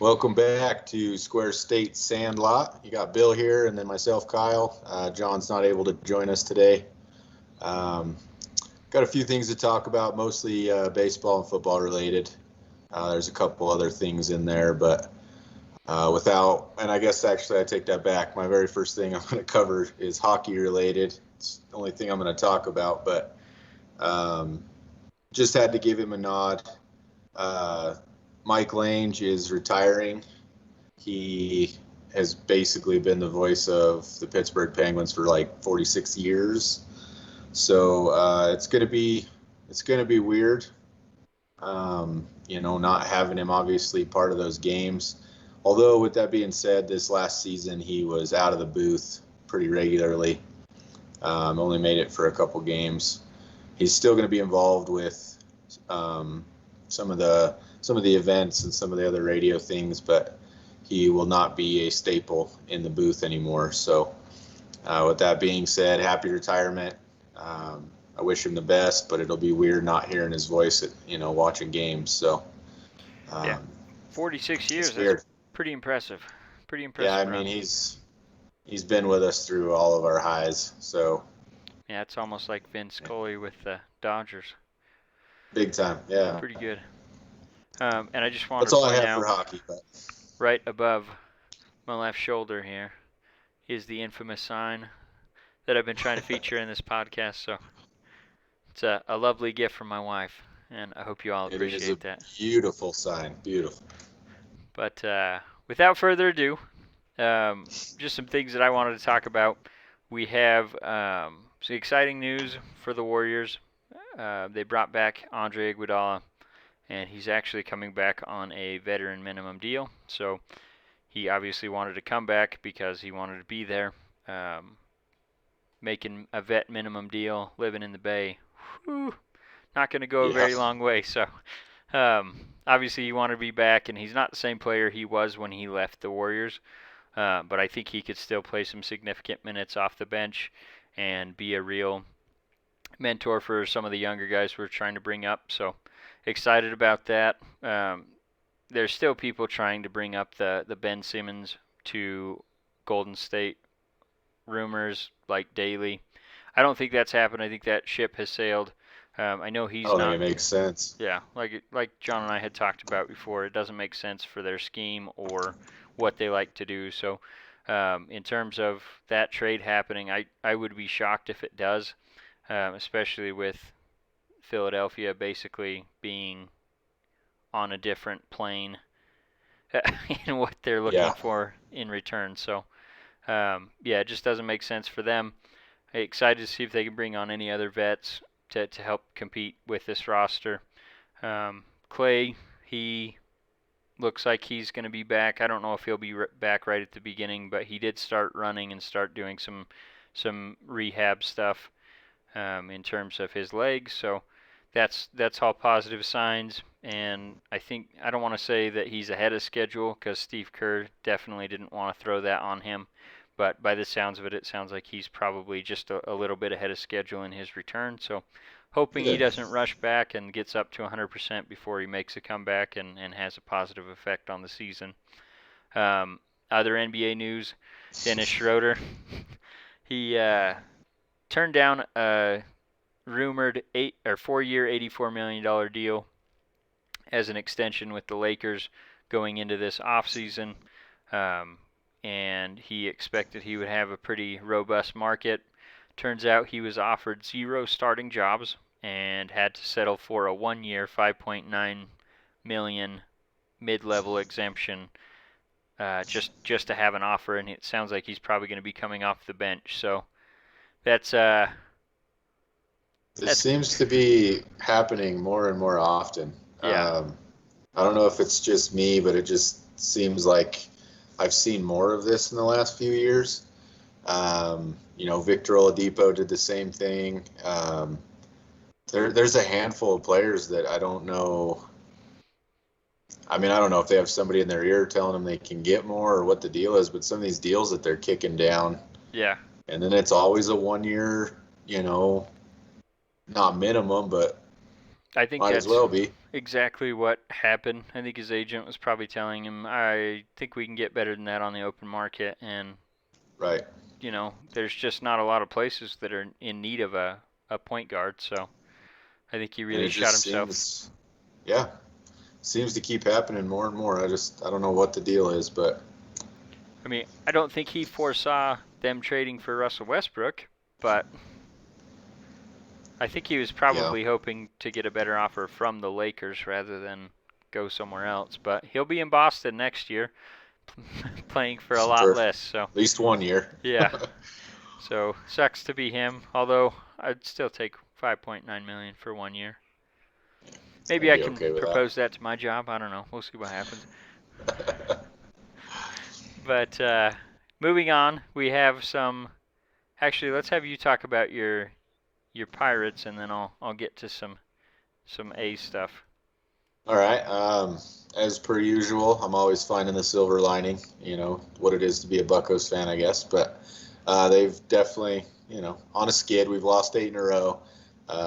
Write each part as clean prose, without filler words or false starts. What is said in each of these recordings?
Welcome back to Square State Sandlot. You got Bill here and then myself, Kyle. John's not able to join us today. Got a few things to talk about, mostly baseball and football related. There's a couple other things in there, but and I guess actually I take that back. My very first thing I'm going to cover is hockey related. It's the only thing I'm going to talk about, but just had to give him a nod. Mike Lange is retiring. He has basically been the voice of the Pittsburgh Penguins for like 46 years. So it's gonna be weird. Not having him obviously part of those games. Although with that being said, this last season he was out of the booth pretty regularly. Only made it for a couple games. He's still going to be involved with some of the events and some of the other radio things, but he will not be a staple in the booth anymore. So with that being said, happy retirement. I wish him the best, but it'll be weird not hearing his voice at, watching games. So 46 years, that's pretty impressive. Yeah, I mean, he's been with us through all of our highs. So yeah, it's almost like Vince Scully with the Dodgers. Big time, yeah. Pretty good. And I just wanted That's to all point I have out, for hockey. But right above my left shoulder here is the infamous sign that I've been trying to feature in this podcast. So it's a lovely gift from my wife, and I hope you all appreciate that. It is a beautiful sign, beautiful. But without further ado, just some things that I wanted to talk about. We have some exciting news for the Warriors. They brought back Andre Iguodala, and he's actually coming back on a veteran minimum deal. So he obviously wanted to come back because he wanted to be there. Making a vet minimum deal, living in the Bay, not going to go a very long way. So obviously he wanted to be back, and he's not the same player he was when he left the Warriors. But I think he could still play some significant minutes off the bench and be a real mentor for some of the younger guys we're trying to bring up. So excited about that. There's still people trying to bring up the Ben Simmons to Golden State rumors like daily. I don't think that's happened. I think that ship has sailed. I know he's not. I think it makes sense. Yeah, like John and I had talked about before, it doesn't make sense for their scheme or what they like to do. So in terms of that trade happening, I would be shocked if it does, especially with Philadelphia basically being on a different plane in what they're looking for in return. So it just doesn't make sense for them. Excited to see if they can bring on any other vets to help compete with this roster. Clay, he looks like he's going to be back. I don't know if he'll be back right at the beginning, but he did start running and start doing some rehab stuff in terms of his legs. So that's all positive signs. And I don't want to say that he's ahead of schedule because Steve Kerr definitely didn't want to throw that on him. But by the sounds of it, it sounds like he's probably just a little bit ahead of schedule in his return. So hoping he doesn't rush back and gets up to 100% before he makes a comeback and has a positive effect on the season. Other NBA news, Dennis Schroeder. He turned down a rumored 4-year, $84 million deal as an extension with the Lakers going into this offseason. And he expected he would have a pretty robust market. Turns out he was offered 0 starting jobs and had to settle for a 1-year, $5.9 million mid-level exemption just to have an offer. And it sounds like he's probably going to be coming off the bench. So that's this seems to be happening more and more often. Yeah. I don't know if it's just me, but it just seems like I've seen more of this in the last few years. Victor Oladipo did the same thing. There's a handful of players that I don't know. I mean, I don't know if they have somebody in their ear telling them they can get more or what the deal is, but some of these deals that they're kicking down. Yeah. And then it's always a 1-year, not minimum, but I think Might as that's well be. exactly what happened. I think his agent was probably telling him, I think we can get better than that on the open market. And, Right. there's just not a lot of places that are in need of a point guard. So I think he And really it shot just himself. seems to keep happening more and more. I don't know what the deal is, but I mean, I don't think he foresaw them trading for Russell Westbrook, but I think he was yeah, probably hoping to get a better offer from the Lakers rather than go somewhere else. But he'll be in Boston next year, playing for a lot for at less. So least 1 year. yeah, so sucks to be him. Although I'd still take 5.9 million for 1 year. Maybe I'd I be can okay with that. propose that to my job. I don't know. We'll see what happens. But moving on, we have some. Actually, let's have you talk about your Pirates, and then I'll get to some A stuff. All right. As per usual, I'm always finding the silver lining. What it is to be a Buccos fan, I guess. But they've definitely, on a skid. We've lost 8 in a row.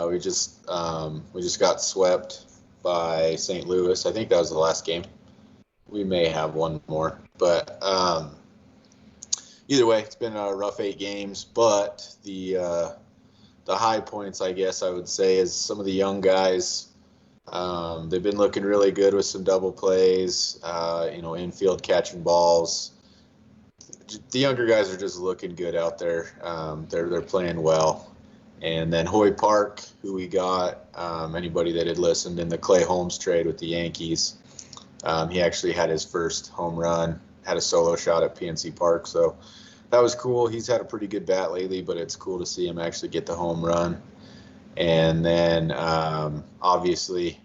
We just got swept by St. Louis. I think that was the last game. We may have one more, but either way, it's been a rough 8 games. But the high points, I guess I would say, is some of the young guys. They've been looking really good with some double plays, infield catching balls. The younger guys are just looking good out there. They're playing well. And then Hoy Park, who we got, anybody that had listened in the Clay Holmes trade with the Yankees, he actually had his first home run, had a solo shot at PNC Park. So that was cool. He's had a pretty good bat lately, but it's cool to see him actually get the home run. And then obviously,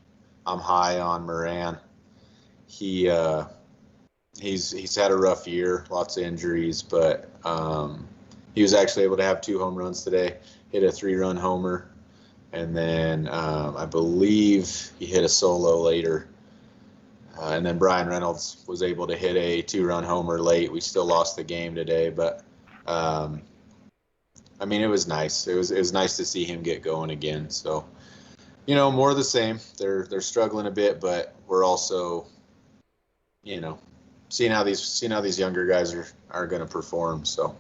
I'm high on Moran. He's had a rough year, lots of injuries, but he was actually able to have 2 home runs today. Hit a 3-run homer, and then I believe he hit a solo later. And then Brian Reynolds was able to hit a 2-run homer late. We still lost the game today, but I mean, it was nice. It was nice to see him get going again. So, more of the same. They're struggling a bit, but we're also, seeing how these younger guys are going to perform. So,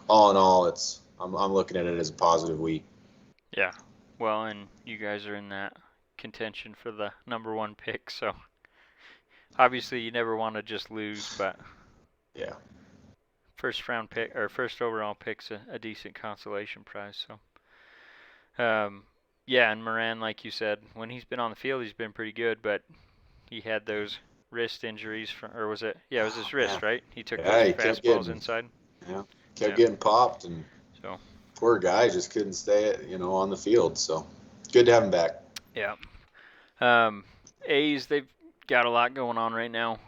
all in all, I'm looking at it as a positive week. Yeah. Well, and you guys are in that contention for the number 1 pick, so obviously you never want to just lose, but Yeah. first round pick or first overall pick's a decent consolation prize. So, yeah, and Moran, like you said, when he's been on the field, he's been pretty good, but he had those wrist injuries or was it? Yeah, it was his wrist, Yeah. right? He took those Yeah, he kept fastballs getting inside. yeah, Yeah. getting popped, and So poor guy just couldn't stay on the field. So good to have him back. yeah. A's, they've got a lot going on right now.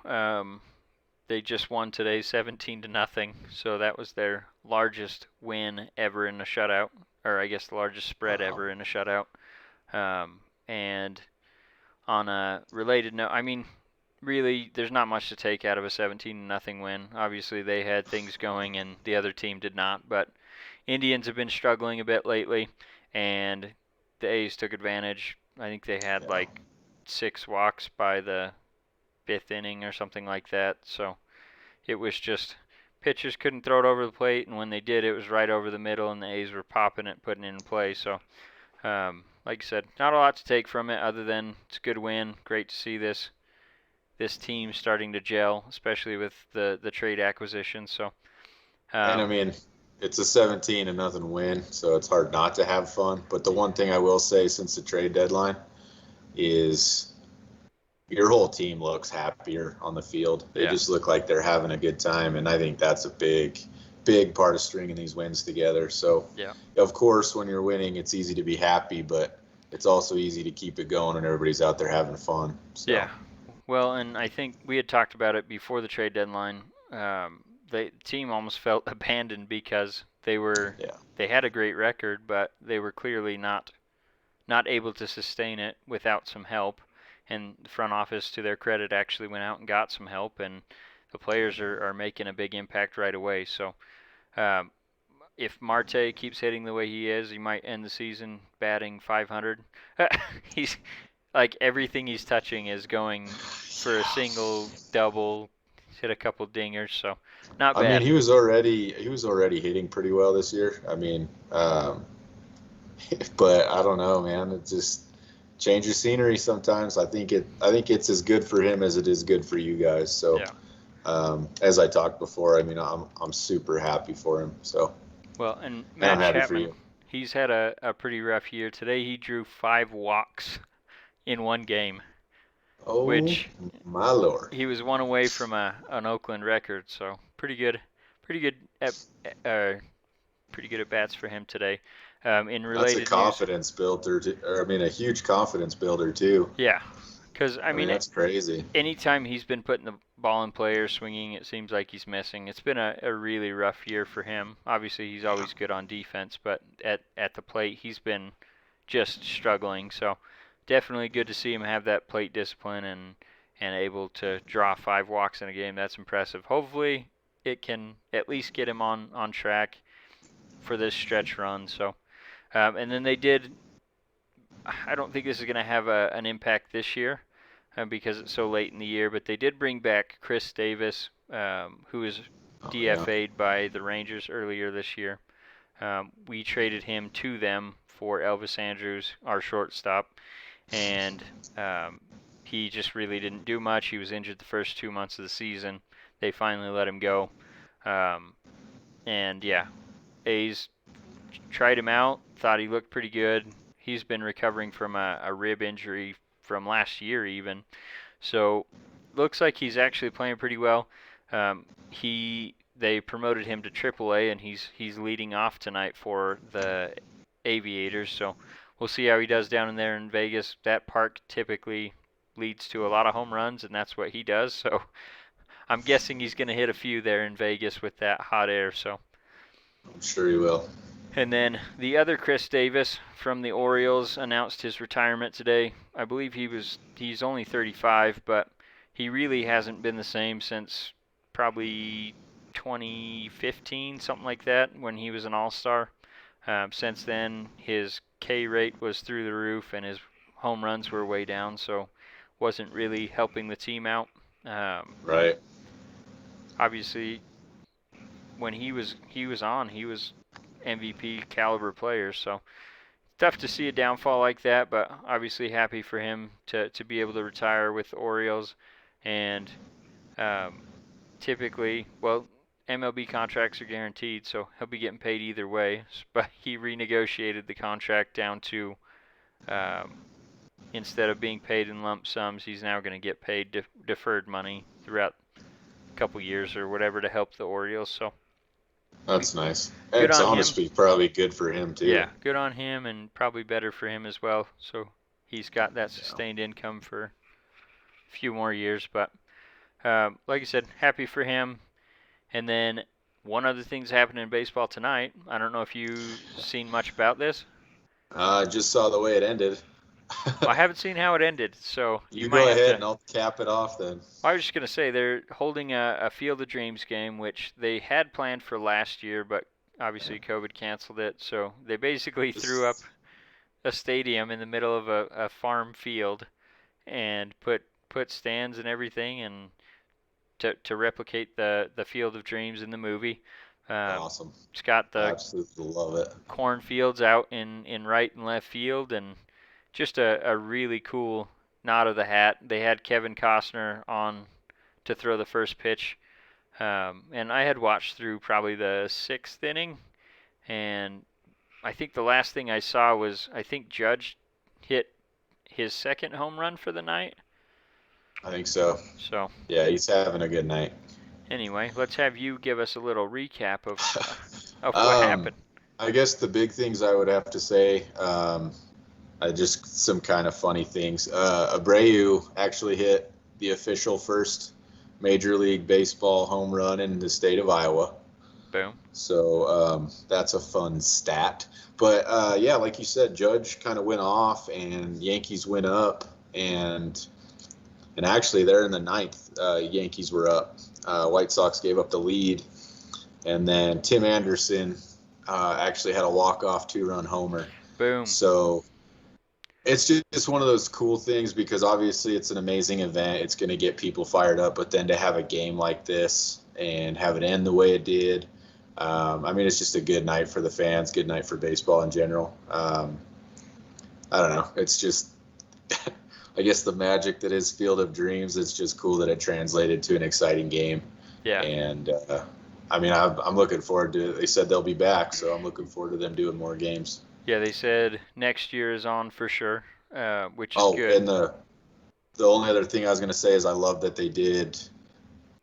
They just won today 17-0, so that was their largest win ever in a shutout, or I guess the largest spread ever in a shutout. And on a related note, I mean, really, there's not much to take out of a 17-0 win. Obviously, they had things going and the other team did not, but Indians have been struggling a bit lately, and the A's took advantage. I think they had like 6 walks by the 5th inning or something like that. So it was just pitchers couldn't throw it over the plate, and when they did, it was right over the middle, and the A's were popping it, putting it in play. So, like I said, not a lot to take from it other than it's a good win. Great to see this team starting to gel, especially with the trade acquisition. So, And I mean, it's a 17-0 win, so it's hard not to have fun. But the one thing I will say since the trade deadline is your whole team looks happier on the field. They just look like they're having a good time, and I think that's a big part of stringing these wins together. So, of course, when you're winning, it's easy to be happy, but it's also easy to keep it going and everybody's out there having fun. So. Yeah. Well, and I think we had talked about it before the trade deadline. The team almost felt abandoned because they had a great record, but they were clearly not able to sustain it without some help. And the front office, to their credit, actually went out and got some help, and the players are making a big impact right away. So if Marte keeps hitting the way he is, he might end the season batting 500. He's like everything he's touching is going for a single, double, hit a couple dingers, so not I mean, bad. he was already hitting pretty well this year. I mean, but I don't know, man. It just changes scenery sometimes. I think it's as good for him as it is good for you guys. So, Yeah. as I talked before, I mean, I'm super happy for him. So, Well, and and I'm Matt happy for Chapman, you. he's had a pretty rough year. Today he drew 5 walks in one game, Oh which my lord, he was one away from an Oakland record. So pretty good at pretty good at bats for him today. In that's a related news, confidence builder. I mean, a huge confidence builder too. yeah, because I I mean, mean, that's crazy. anytime he's been putting the ball in play or swinging, it seems like he's missing. It's been a really rough year for him. Obviously, he's always good on defense, but at the plate, he's been just struggling. So definitely good to see him have that plate discipline and able to draw 5 walks in a game. That's impressive. Hopefully, it can at least get him on track for this stretch run. So, and then they did. I don't think this is going to have an impact this year because it's so late in the year, but they did bring back Khris Davis, who was Oh yeah, DFA'd by the Rangers earlier this year. We traded him to them for Elvis Andrews, our shortstop, and he just really didn't do much. He was injured the first 2 months of the season. They finally let him go. And yeah, A's tried him out, thought he looked pretty good. He's been recovering from a rib injury from last year even. So looks like he's actually playing pretty well. They promoted him to AAA and he's leading off tonight for the Aviators. So we'll see how he does down in there in Vegas. That park typically leads to a lot of home runs and that's what he does. So I'm guessing he's going to hit a few there in Vegas with that hot air. So I'm sure he will. and then the other Khris Davis from the Orioles announced his retirement today. I believe he's only 35, but he really hasn't been the same since probably 2015, something like that, when he was an All-Star. Since then, his K rate was through the roof and his home runs were way down, so wasn't really helping the team out. Right. Obviously, when he was MVP caliber player. So tough to see a downfall like that, but obviously happy for him to be able to retire with the Orioles. And typically, well, MLB contracts are guaranteed, so he'll be getting paid either way. But he renegotiated the contract down to instead of being paid in lump sums, he's now going to get paid deferred money throughout a couple years or whatever to help the Orioles. So That's nice. good It's on him. honestly probably good for him too. Yeah, good on him and probably better for him as well. So he's got that sustained income for a few more years. But like I said, happy for him. And then one other thing's happening in baseball tonight. I don't know if you've seen much about this. I just saw the way it ended. Well, I haven't seen how it ended, so you You might go have ahead to. and I'll cap it off then. I was just going to say they're holding a Field of Dreams game, which they had planned for last year, but obviously COVID canceled it. So they basically threw up a stadium in the middle of a farm field and put stands and everything and to replicate the Field of Dreams in the movie. Awesome. It's got I the absolutely love it. cornfields out in right and left field and just a really cool nod of the hat. They had Kevin Costner on to throw the first pitch. And I had watched through probably the 6th inning, and I think the last thing I saw was I think Judge hit his 2nd home run for the night. I think so. So Yeah, he's having a good night. anyway, let's have you give us a little recap of what happened. I guess the big things I would have to say, just some kind of funny things. Abreu actually hit the official first Major League Baseball home run in the state of Iowa. Boom. So that's a fun stat. But yeah, like you said, Judge kind of went off and Yankees went up. And actually, they're in the 9th. Yankees were up. White Sox gave up the lead. And then Tim Anderson actually had a walk-off 2-run homer. Boom. So It's just one of those cool things because obviously it's an amazing event. It's going to get people fired up, but then to have a game like this and have it end the way it did, I mean, it's just a good night for the fans, good night for baseball in general. I don't know. It's just, I guess the magic that is Field of Dreams. It's just cool that it translated to an exciting game. Yeah. And I mean, I'm looking forward to it. They said they'll be back, so I'm looking forward to them doing more games. Yeah, they said next year is on for sure, which is Oh, good. and the only other thing I was going to say is I love that they did.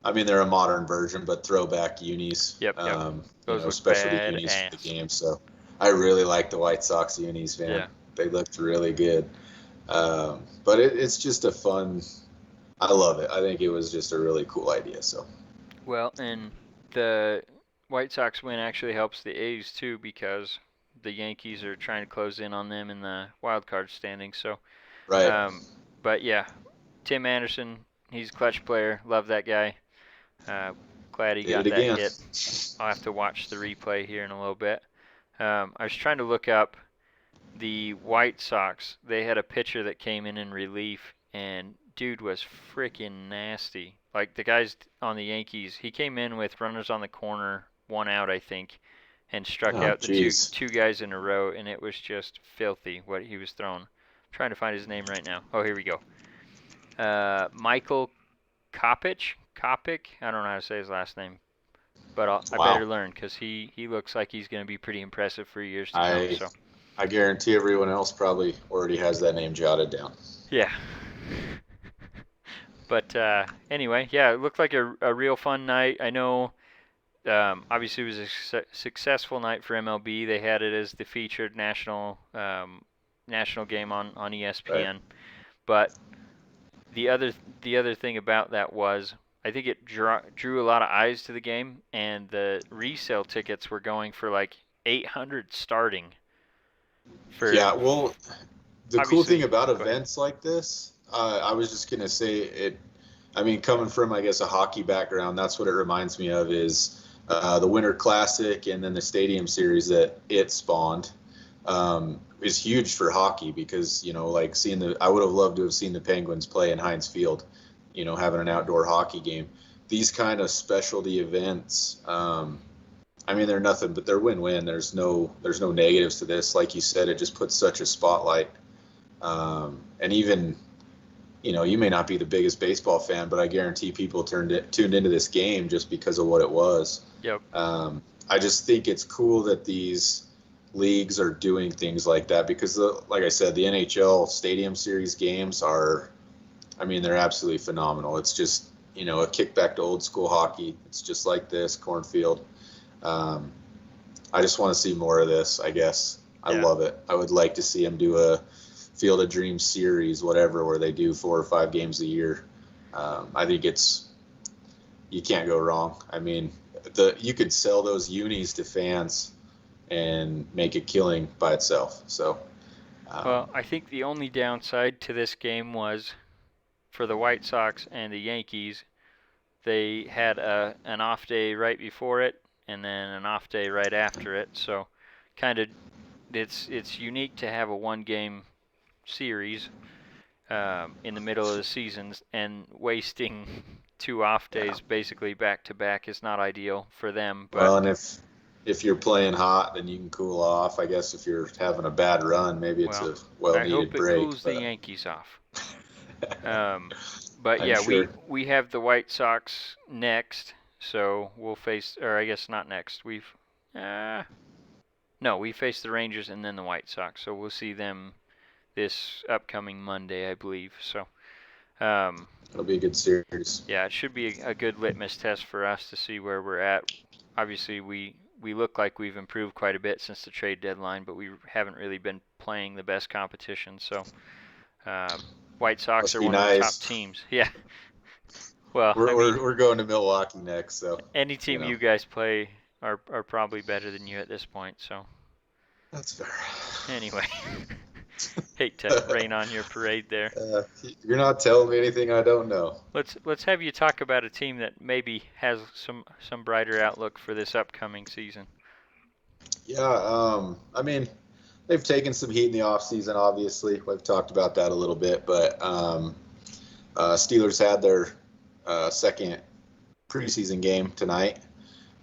I mean, they're a modern version, but throwback unis. Yep. Those look specialty bad unis ass. for the game. So I really like the White Sox unis, man. Yeah. They looked really good. But it's just a fun. I love it. I think it was just a really cool idea. So. Well, and the White Sox win actually helps the A's too because the Yankees are trying to close in on them in the wild card standings. So, Right. But yeah, Tim Anderson, he's a clutch player. Love that guy. Glad he got that hit. I'll have to watch the replay here in a little bit. I was trying to look up the White Sox. They had a pitcher that came in relief, and dude was freaking nasty. Like the guys on the Yankees, he came in with runners on the corner, 1 out, I think, and struck out the two guys in a row, and it was just filthy what he was throwing. I'm trying to find his name right now. Oh, here we go. Michael Kopech? I don't know how to say his last name, but I better learn because he looks like he's going to be pretty impressive for years to come. So I guarantee everyone else probably already has that name jotted down. Yeah. But anyway, yeah, it looked like a real fun night. I know, obviously, it was a successful night for MLB. They had it as the featured national game on ESPN. Right. But the other thing about that was, I think it drew a lot of eyes to the game, and the resale tickets were going for like $800 starting. Yeah, well, the cool thing about events like this. I was just going to say it. I mean, coming from, I guess, a hockey background, that's what it reminds me of is the Winter Classic and then the Stadium Series that it spawned is huge for hockey because, like I would have loved to have seen the Penguins play in Heinz Field, having an outdoor hockey game. These kind of specialty events, I mean, they're nothing, but they're win-win. There's no negatives to this. Like you said, it just puts such a spotlight. And even, you may not be the biggest baseball fan, but I guarantee people tuned into this game just because of what it was. Yep. I just think it's cool that these leagues are doing things like that because, like I said, the NHL Stadium Series games they're absolutely phenomenal. It's just, a kickback to old school hockey. It's just like this, cornfield. I just want to see more of this, I guess. I love it. I would like to see them do a Field of Dreams series, whatever, where they do 4 or 5 games a year. I think you can't go wrong. I mean, you could sell those unis to fans and make a killing by itself. So, well, I think the only downside to this game was for the White Sox and the Yankees, they had an off day right before it and then an off day right after it. So, kind of, it's unique to have a 1-game series in the middle of the season, and wasting 2 off days basically back to back is not ideal for them. But, well, and if you're playing hot, then you can cool off. I guess if you're having a bad run, maybe it's a well-needed break. I hope it cools the Yankees off. But yeah, sure. we have the White Sox next, so we'll face, or I guess not next. We face the Rangers and then the White Sox, so we'll see them this upcoming Monday, I believe. So it'll be a good series. Yeah, it should be a good litmus test for us to see where we're at. Obviously, we look like we've improved quite a bit since the trade deadline, but we haven't really been playing the best competition. So White Sox are one of the top teams. Yeah. Well, we're going to Milwaukee next, so any team you guys play are probably better than you at this point. So that's fair. Anyway. Hate to rain on your parade there. You're not telling me anything I don't know. Let's have you talk about a team that maybe has some brighter outlook for this upcoming season. Yeah, I mean, they've taken some heat in the offseason, obviously. We've talked about that a little bit, but Steelers had their second preseason game tonight,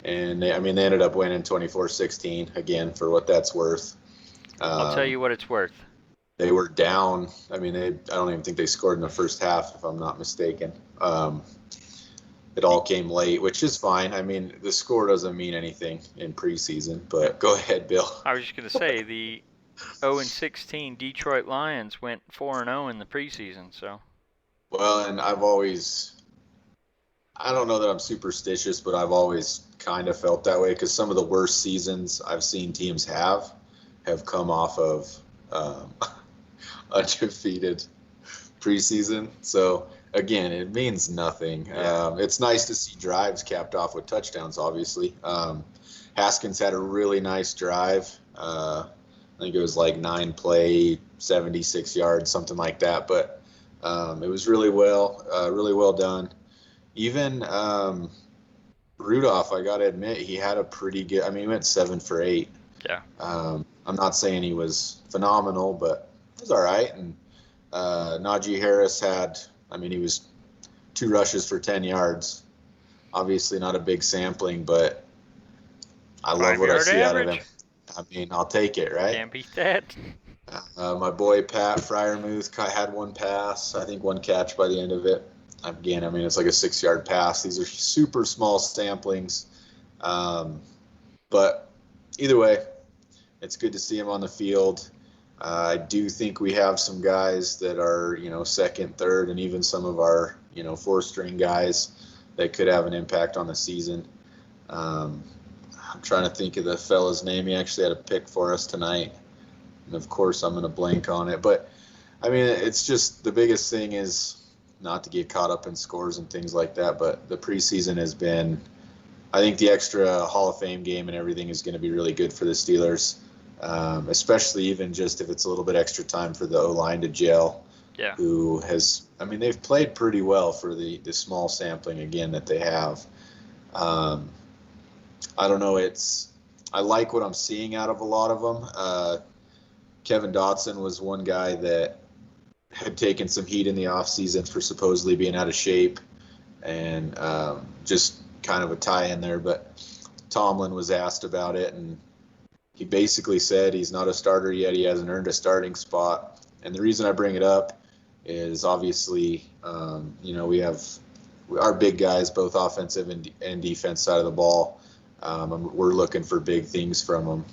and they ended up winning 24-16, again, for what that's worth. I'll tell you what it's worth. They were down. I don't even think they scored in the first half, if I'm not mistaken. It all came late, which is fine. I mean, the score doesn't mean anything in preseason, but go ahead, Bill. I was just going to say, the 0-16 Detroit Lions went 4-0 in the preseason, so. Well, and I don't know that I'm superstitious, but I've always kind of felt that way because some of the worst seasons I've seen teams have come off of undefeated preseason. So, again, it means nothing. Yeah. It's nice to see drives capped off with touchdowns, obviously. Haskins had a really nice drive. I think it was like 9-play, 76 yards, something like that. But it was really well done. Even Rudolph, I got to admit, he had a pretty good – he went 7 for 8. Yeah. I'm not saying he was phenomenal, but it was all right. And Najee Harris he was 2 rushes for 10 yards. Obviously not a big sampling, but I love what I see out of him. I'll take it, right? Can't beat that. My boy Pat Freiermuth had 1 pass, I think 1 catch by the end of it. Again, it's like a 6-yard pass. These are super small samplings. But either way, it's good to see him on the field. I do think we have some guys that are, second, third, and even some of our, 4th-string guys that could have an impact on the season. I'm trying to think of the fella's name. He actually had a pick for us tonight. And, of course, I'm going to blank on it. But, it's just the biggest thing is not to get caught up in scores and things like that. But the preseason has been – I think the extra Hall of Fame game and everything is going to be really good for the Steelers, especially even just if it's a little bit extra time for the O-line to gel. Yeah. Who has – they've played pretty well for the small sampling, again, that they have. I don't know. I like what I'm seeing out of a lot of them. Kevin Dodson was one guy that had taken some heat in the offseason for supposedly being out of shape and just kind of a tie in there. But Tomlin was asked about it, and he basically said he's not a starter yet. He hasn't earned a starting spot. And the reason I bring it up is obviously, we have our big guys, both offensive and defense side of the ball. We're looking for big things from him.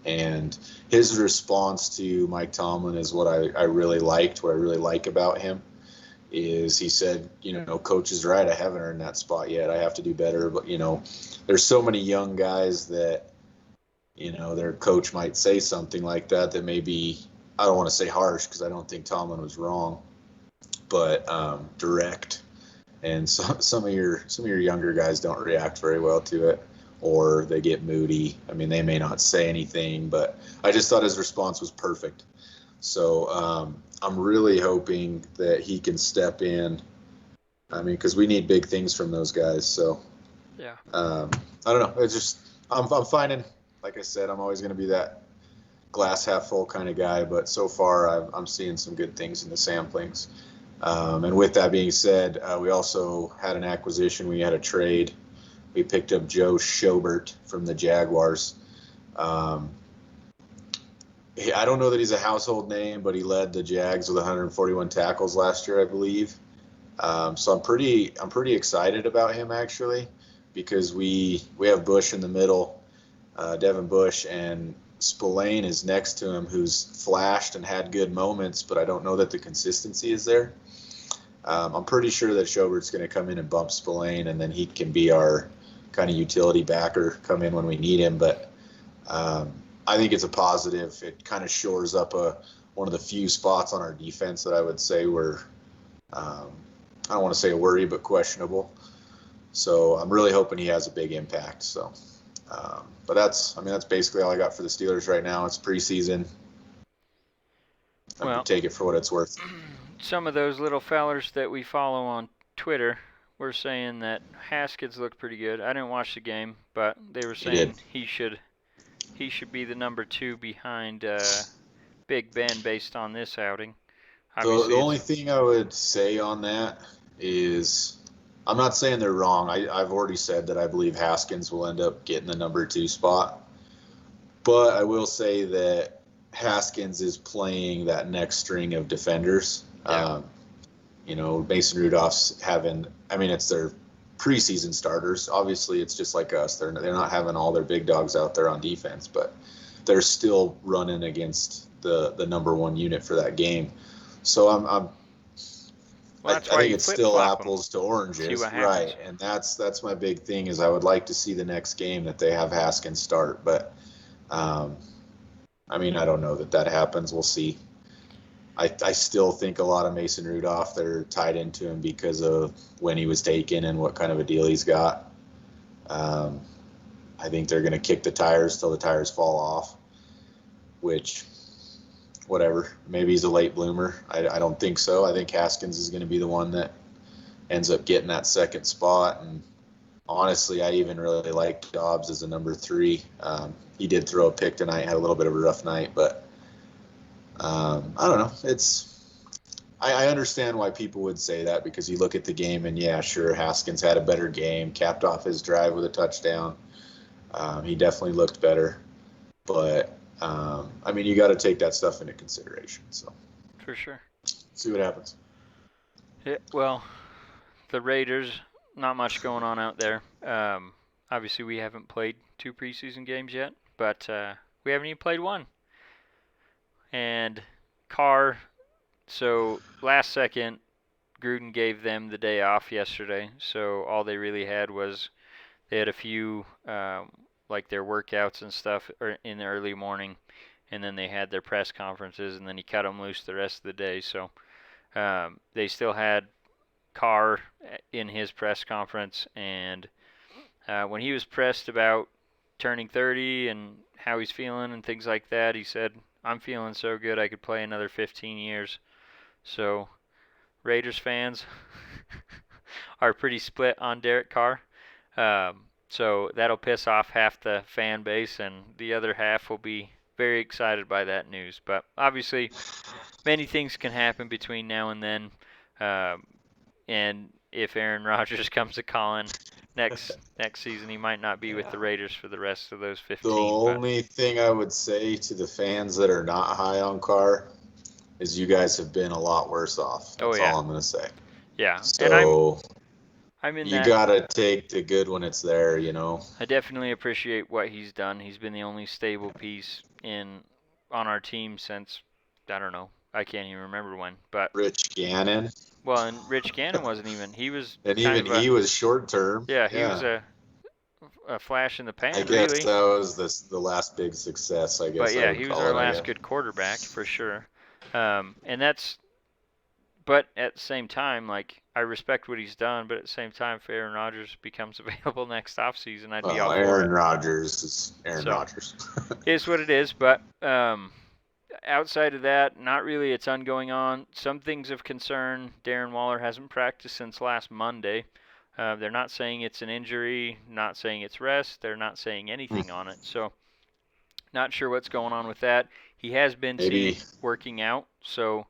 And his response to Mike Tomlin is what I really liked, what I really like about him, is he said, coach is right. I haven't earned that spot yet. I have to do better. But, there's so many young guys that, their coach might say something like that maybe, I don't want to say harsh because I don't think Tomlin was wrong, but direct. And some of your younger guys don't react very well to it, or they get moody. They may not say anything, but I just thought his response was perfect. So I'm really hoping that he can step in. Because we need big things from those guys. So yeah, I don't know. It's just I'm finding, like I said, I'm always going to be that glass half full kind of guy. But so far, I'm seeing some good things in the samplings. And with that being said, we also had an acquisition. We had a trade. We picked up Joe Shobert from the Jaguars. I don't know that he's a household name, but he led the Jags with 141 tackles last year, I believe. So I'm pretty excited about him, actually, because we have Bush in the middle, Devin Bush, and Spillane is next to him, who's flashed and had good moments, but I don't know that the consistency is there. I'm pretty sure that Schobert's going to come in and bump Spillane, and then he can be our kind of utility backer, come in when we need him. But I think it's a positive. It kind of shores up one of the few spots on our defense that I would say were, I don't want to say a worry, but questionable. So I'm really hoping he has a big impact. So, but that's basically all I got for the Steelers right now. It's preseason. I can take it for what it's worth. Some of those little fellers that we follow on Twitter were saying that Haskins looked pretty good. I didn't watch the game, but they were saying he should be the number 2 behind Big Ben based on this outing. The Obviously, only thing I would say on that is I'm not saying they're wrong. I've already said that I believe Haskins will end up getting the number 2 spot. But I will say that Haskins is playing that next string of defenders. Yeah. Mason Rudolph's having, it's their preseason starters. Obviously, it's just like us. They're not having all their big dogs out there on defense, but they're still running against the number 1 unit for that game. So I think it's still apples to oranges, right? And that's my big thing is I would like to see the next game that they have Haskins start, but I don't know that happens. We'll see. I still think a lot of Mason Rudolph, they're tied into him because of when he was taken and what kind of a deal he's got. I think they're going to kick the tires till the tires fall off, which, whatever. Maybe he's a late bloomer. I don't think so. I think Haskins is going to be the one that ends up getting that second spot. And honestly, I even really like Dobbs as a number 3. He did throw a pick tonight, had a little bit of a rough night, but I don't know. I understand why people would say that because you look at the game and yeah, sure, Haskins had a better game, capped off his drive with a touchdown. He definitely looked better, but you got to take that stuff into consideration. So for sure, see what happens. Yeah, well, the Raiders, not much going on out there. Obviously, we haven't played 2 preseason games yet, but we haven't even played 1. And Carr, so last second, Gruden gave them the day off yesterday. So all they really had was they had a few, like their workouts and stuff in the early morning. And then they had their press conferences, and then he cut them loose the rest of the day. So they still had Carr in his press conference. And when he was pressed about turning 30 and how he's feeling and things like that, he said, I'm feeling so good I could play another 15 years. So Raiders fans are pretty split on Derek Carr. So that'll piss off half the fan base, and the other half will be very excited by that news. But obviously, many things can happen between now and then. And if Aaron Rodgers comes a calling next season, he might not be with the Raiders for the rest of those 15. The only thing I would say to the fans that are not high on Carr is you guys have been a lot worse off. That's all I'm going to say. Yeah. So and you got to take the good when it's there, I definitely appreciate what he's done. He's been the only stable piece on our team since, I don't know, I can't even remember when. But Rich Gannon. Well, and Rich Gannon wasn't even. He was. And even he was short term. Yeah, he was a flash in the pan. I guess that was the last big success. I guess. But yeah, he was our last good quarterback for sure. But at the same time, like I respect what he's done. But at the same time, if Aaron Rodgers becomes available next offseason, I'd be all for it. Aaron Rodgers is Aaron Rodgers. It is what it is. But outside of that, not really a ton going on. Some things of concern. Darren Waller hasn't practiced since last Monday. They're not saying it's an injury, not saying it's rest. They're not saying anything on it. So not sure what's going on with that. He has been seen working out, so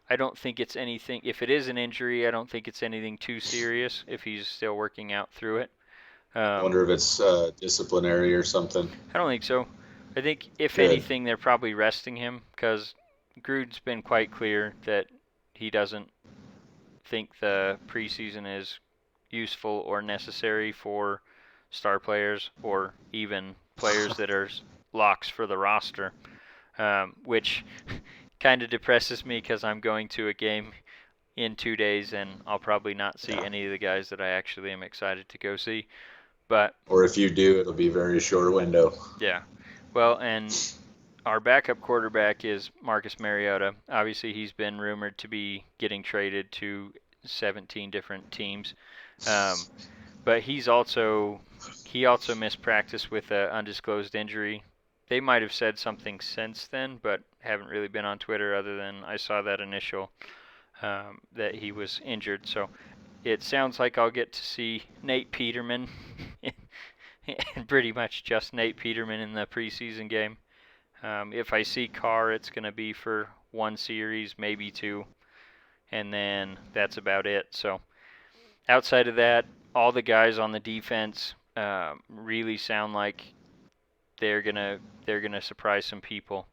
I don't think it's anything. If it is an injury, I don't think it's anything too serious if he's still working out through it. I wonder if it's disciplinary or something. I don't think so. I think, if anything, they're probably resting him because Gruden's been quite clear that he doesn't think the preseason is useful or necessary for star players or even players that are locks for the roster, which kind of depresses me because I'm going to a game in 2 days and I'll probably not see any of the guys that I actually am excited to go see. Or if you do, it'll be a very short window. Yeah. Well, and our backup quarterback is Marcus Mariota. Obviously, he's been rumored to be getting traded to 17 different teams. But he also missed practice with an undisclosed injury. They might have said something since then, but haven't really been on Twitter other than I saw that initial that he was injured. So it sounds like I'll get to see Nate Peterman and pretty much just Nate Peterman in the preseason game. If I see Carr, it's going to be for one series, maybe two, and then that's about it. So outside of that, all the guys on the defense really sound like they're gonna surprise some people.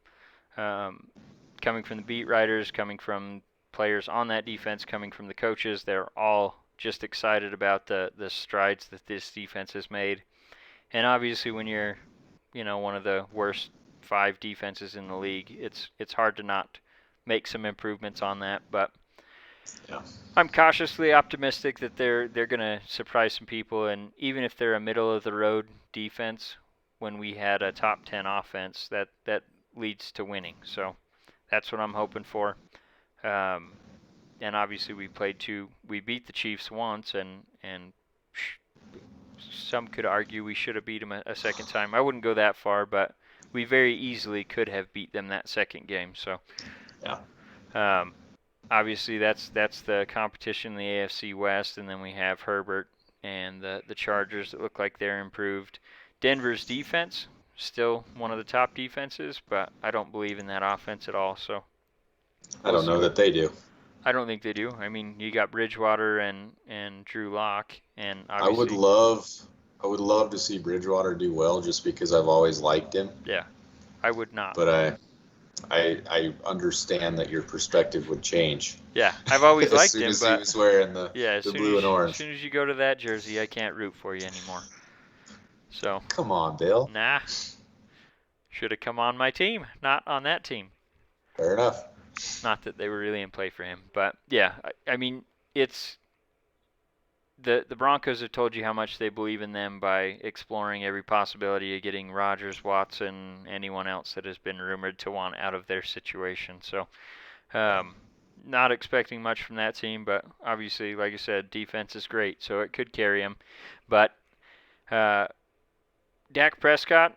Coming from the beat writers, coming from players on that defense, coming from the coaches, they're all just excited about the strides that this defense has made. And obviously, when you're, one of the worst 5 defenses in the league, it's hard to not make some improvements on that. But yeah. I'm cautiously optimistic that they're gonna surprise some people. And even if they're a middle of the road defense, when we had a top 10 offense, that leads to winning. So that's what I'm hoping for. And obviously we beat the Chiefs once, and some could argue we should have beat them a second time. I wouldn't go that far, but we very easily could have beat them that second game. So yeah. Obviously that's the competition in the AFC West, and then we have Herbert and the Chargers that look like they're improved. Denver's defense, still one of the top defenses, but I don't believe in that offense at all. So I don't know that they do. I don't think they do. I mean, you got Bridgewater and Drew Lock, and obviously I would love to see Bridgewater do well, just because I've always liked him. Yeah, I would not. But I understand that your perspective would change. Yeah, I've always liked him, as soon as he was wearing the blue and orange. As soon as you go to that jersey, I can't root for you anymore. So come on, Bill. Nah, should have come on my team, not on that team. Fair enough. Not that they were really in play for him, but yeah, I mean, it's the Broncos have told you how much they believe in them by exploring every possibility of getting Rodgers, Watson, anyone else that has been rumored to want out of their situation. So, not expecting much from that team, but obviously, like I said, defense is great, so it could carry them. But Dak Prescott,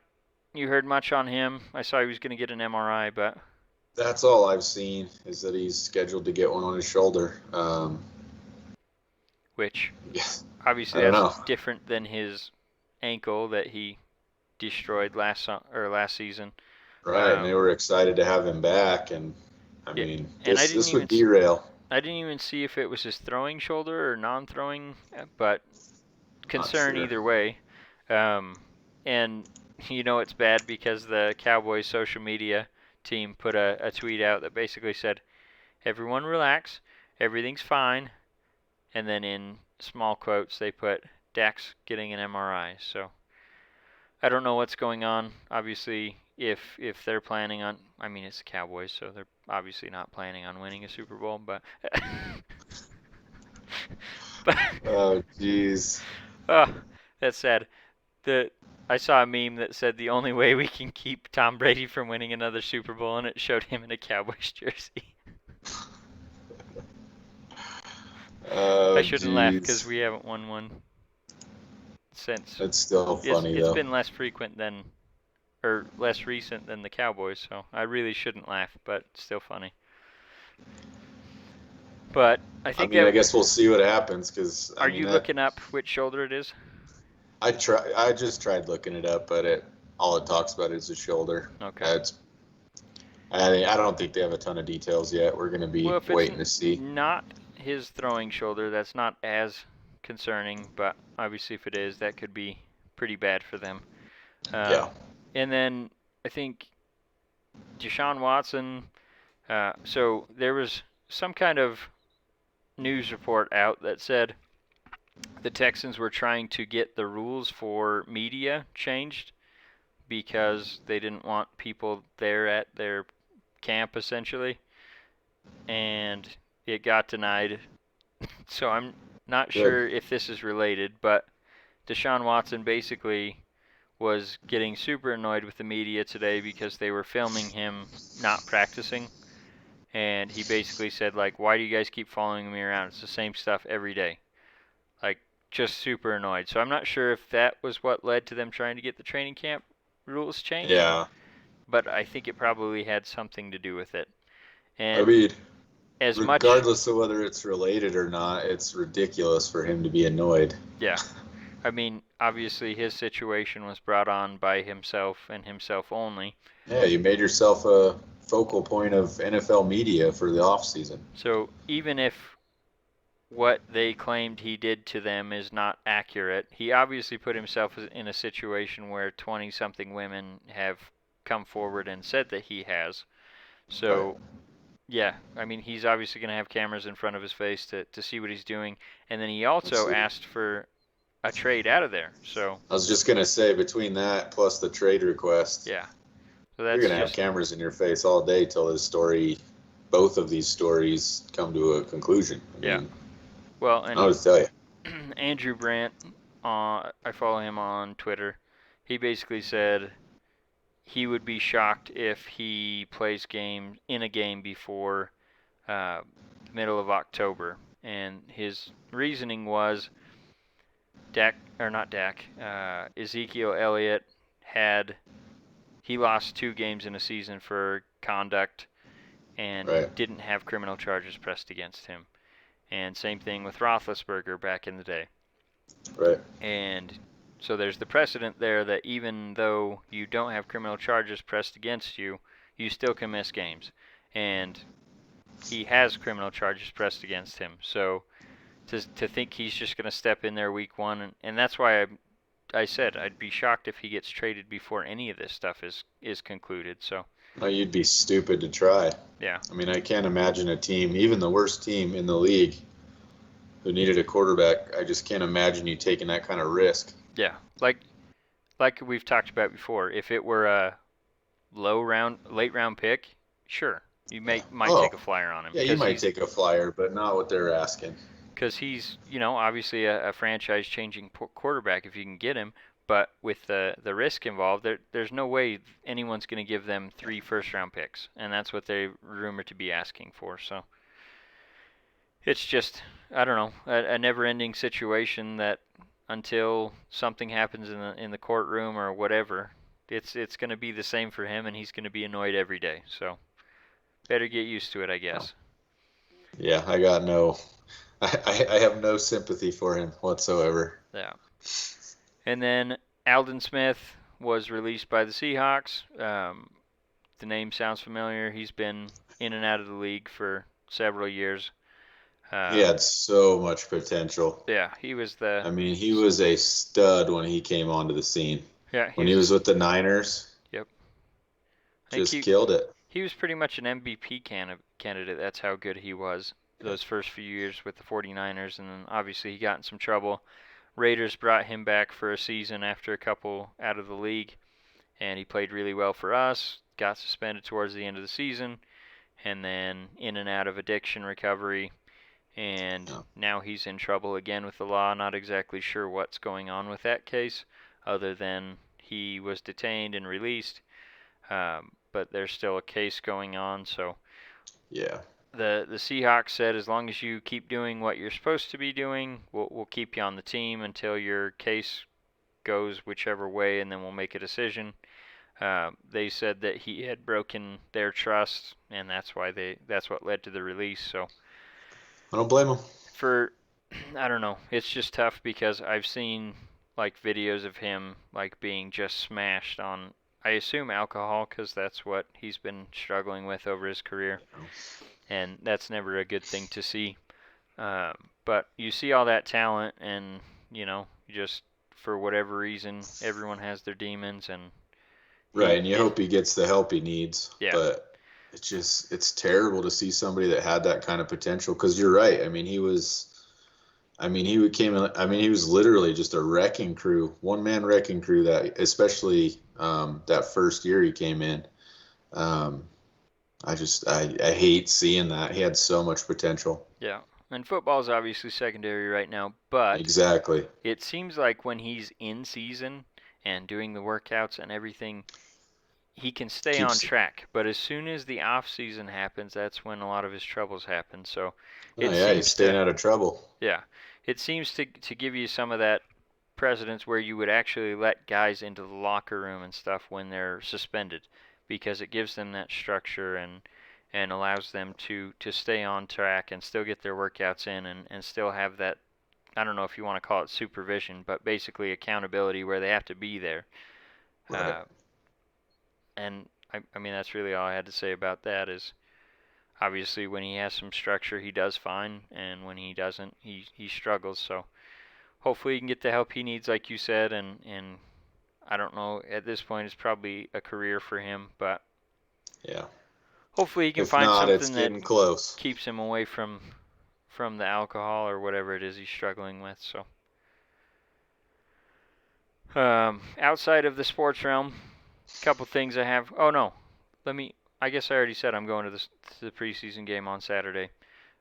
you heard much on him? I saw he was going to get an MRI, but that's all I've seen is that he's scheduled to get one on his shoulder. Which yeah, obviously that's different than his ankle that he destroyed last season. Right, and they were excited to have him back, and I mean, this would derail. I didn't even see if it was his throwing shoulder or non-throwing, but concern either way. And it's bad because the Cowboys social media team put a tweet out that basically said, "Everyone relax, everything's fine," and then in small quotes they put, "Dak's getting an MRI." So I don't know what's going on. Obviously, if they're planning on, I mean, it's the Cowboys, so they're obviously not planning on winning a Super Bowl, but oh jeez. Oh, that's sad. I saw a meme that said the only way we can keep Tom Brady from winning another Super Bowl, and it showed him in a Cowboys jersey. I shouldn't laugh because we haven't won one since. It's still funny though. It's been less frequent or less recent than the Cowboys, so I really shouldn't laugh, but it's still funny. But I think I guess we'll see what happens. Are you looking up which shoulder it is? I just tried looking it up, but all it talks about is the shoulder. Okay. I don't think they have a ton of details yet. We're going to be waiting to see. Not his throwing shoulder, that's not as concerning, but obviously if it is, that could be pretty bad for them. Yeah. And then I think Deshaun Watson, so there was some kind of news report out that said the Texans were trying to get the rules for media changed because they didn't want people there at their camp, essentially. And it got denied. So I'm not sure if this is related, but Deshaun Watson basically was getting super annoyed with the media today because they were filming him not practicing. And he basically said, like, "Why do you guys keep following me around? It's the same stuff every day." Like, just super annoyed. So I'm not sure if that was what led to them trying to get the training camp rules changed. Yeah. But I think it probably had something to do with it. And I mean, regardless of whether it's related or not, it's ridiculous for him to be annoyed. Yeah. I mean, obviously his situation was brought on by himself and himself only. Yeah, you made yourself a focal point of NFL media for the off season. So even if what they claimed he did to them is not accurate, he obviously put himself in a situation where 20-something women have come forward and said that he has. So, Right. yeah, I mean, he's obviously going to have cameras in front of his face to see what he's doing. And then he also Absolutely. asked for a trade out of there. So, I was just gonna say, between that plus the trade request, yeah. So you're that's gonna have just, cameras in your face all day till both of these stories come to a conclusion. I yeah. mean, Well, I'll and just tell you. Andrew Brandt, I follow him on Twitter. He basically said he would be shocked if he plays in a game before uh, middle of October, and his reasoning was Ezekiel Elliott he lost 2 games in a season for conduct and Right. didn't have criminal charges pressed against him, and same thing with Roethlisberger back in the day. Right. And so there's the precedent there that even though you don't have criminal charges pressed against you, you still can miss games. And he has criminal charges pressed against him. So to think he's just going to step in there week one, and that's why I said I'd be shocked if he gets traded before any of this stuff is concluded. So No, you'd be stupid to try. yeah, I mean, I can't imagine a team, even the worst team in the league, who needed a quarterback. I just can't imagine you taking that kind of risk. yeah, like we've talked about before, if it were a late round pick, sure, you might take Oh, a flyer on him yeah, you might take a flyer, but not what they're asking. because he's obviously a franchise changing quarterback if you can get him. But with the risk involved, there's no way anyone's going to give them 3 first-round picks, and that's what they rumored to be asking for. So it's just, I don't know, a never-ending situation that until something happens in the courtroom or whatever, it's going to be the same for him, and he's going to be annoyed every day. So better get used to it, I Oh. guess. Yeah, I have no sympathy for him whatsoever. Yeah. And then Aldon Smith was released by the Seahawks. The name sounds familiar. He's been in and out of the league for several years. He had so much potential. Yeah, he was the. I mean, he was a stud when he came onto the scene. Yeah, When he was with the Niners, Yep. I think just killed it. he was pretty much an MVP candidate. That's how good he was those first few years with the 49ers, and then obviously he got in some trouble. Raiders brought him back for a season after a couple out of the league, and he played really well for us. Got suspended towards the end of the season, and then in and out of addiction recovery, and Oh. now he's in trouble again with the law. Not exactly sure what's going on with that case, other than he was detained and released, but there's still a case going on. So Yeah. the Seahawks said as long as you keep doing what you're supposed to be doing, we'll keep you on the team until your case goes whichever way, and then we'll make a decision. They said that he had broken their trust, and that's what led to the release. So I don't blame him. I don't know, it's just tough because I've seen like videos of him like being just smashed on, I assume alcohol, because that's what he's been struggling with over his career, and that's never a good thing to see. But you see all that talent, and just for whatever reason, everyone has their demons, and Right, and you hope he gets the help he needs. Yeah. But it's terrible to see somebody that had that kind of potential. Because you're right. He was literally just a wrecking crew, one man wrecking crew. That especially that first year he came in. I hate seeing that. He had so much potential. Yeah. And football is obviously secondary right now, but Exactly. it seems like when he's in season and doing the workouts and everything, he can stay on track. But as soon as the off season happens, that's when a lot of his troubles happen. So he's staying out of trouble. Yeah. It seems to give you some of that precedence where you would actually let guys into the locker room and stuff when they're suspended, because it gives them that structure and allows them to stay on track and still get their workouts in and still have that I don't know if you want to call it supervision, but basically accountability where they have to be there. Right. And I mean, that's really all I had to say about that is obviously when he has some structure, he does fine, and when he doesn't, he struggles. So hopefully he can get the help he needs, like you said, and I don't know, at this point it's probably a career for him, but Yeah. hopefully he can If find not, it's something that getting close. keeps him away from the alcohol or whatever it is he's struggling with. So outside of the sports realm, a couple things I have. Oh no, I guess I already said I'm going to the preseason game on Saturday.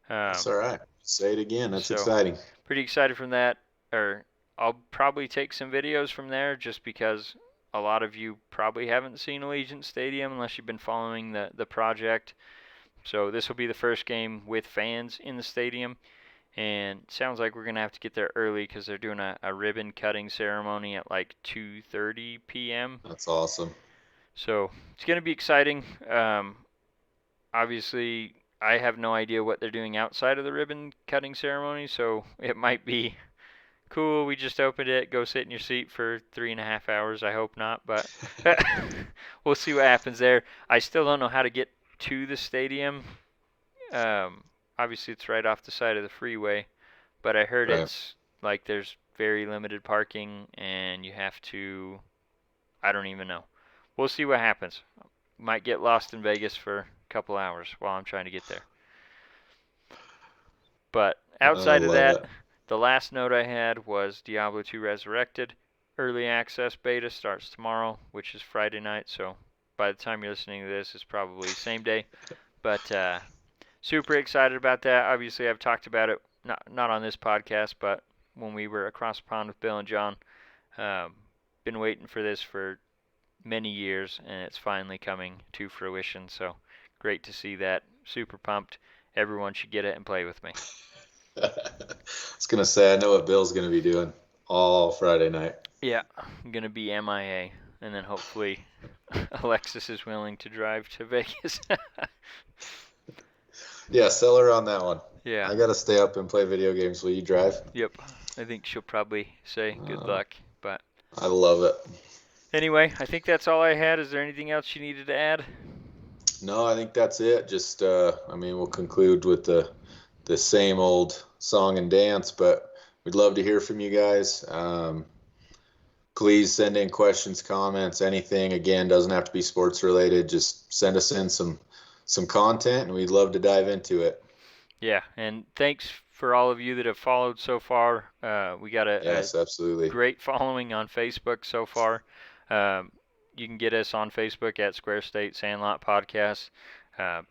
That's all right. Say it again. That's So exciting. pretty excited from that. Or I'll probably take some videos from there just because a lot of you probably haven't seen Allegiant Stadium unless you've been following the project. So this will be the first game with fans in the stadium. And sounds like we're going to have to get there early because they're doing a ribbon cutting ceremony at like 2:30 p.m. That's awesome. So it's going to be exciting. Obviously, I have no idea what they're doing outside of the ribbon cutting ceremony, so it might be cool. We just opened it. Go sit in your seat for 3.5 hours. I hope not, but we'll see what happens there. I still don't know how to get to the stadium. Obviously, it's right off the side of the freeway, but I heard Right. it's like there's very limited parking and you have to. I don't even know. We'll see what happens. Might get lost in Vegas for a couple hours while I'm trying to get there. But outside of love that, it. the last note I had was Diablo 2 Resurrected. Early access beta starts tomorrow, which is Friday night, so by the time you're listening to this, it's probably same day. But super excited about that. Obviously, I've talked about it, not on this podcast, but when we were across the pond with Bill and John. Been waiting for this for many years, and it's finally coming to fruition. So great to see that. Super pumped. Everyone should get it and play with me. I was going to say, I know what Bill's going to be doing all Friday night. Yeah, I'm going to be MIA, and then hopefully Alexis is willing to drive to Vegas. Yeah, sell her on that one. Yeah. I got to stay up and play video games. Will you drive? Yep. I think she'll probably say good luck, but I love it. Anyway, I think that's all I had. Is there anything else you needed to add? No, I think that's it. Just, I mean, we'll conclude with the same old song and dance, but we'd love to hear from you guys. Please send in questions, comments, anything. Again, doesn't have to be sports related. Just send us in some content, and we'd love to dive into it. Yeah, and thanks for all of you that have followed so far. We got Yes, absolutely. great following on Facebook so far. You can get us on Facebook at Square State Sandlot Podcast.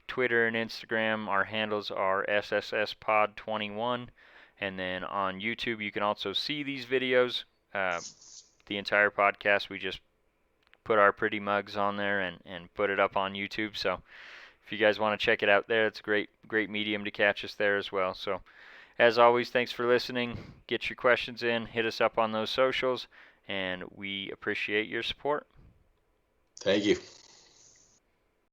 Twitter and Instagram, our handles are SSSPod21. And then on YouTube, you can also see these videos. The entire podcast, we just put our pretty mugs on there and put it up on YouTube. So if you guys want to check it out there, it's a great medium to catch us there as well. So as always, thanks for listening. Get your questions in. Hit us up on those socials. And we appreciate your support. Thank you.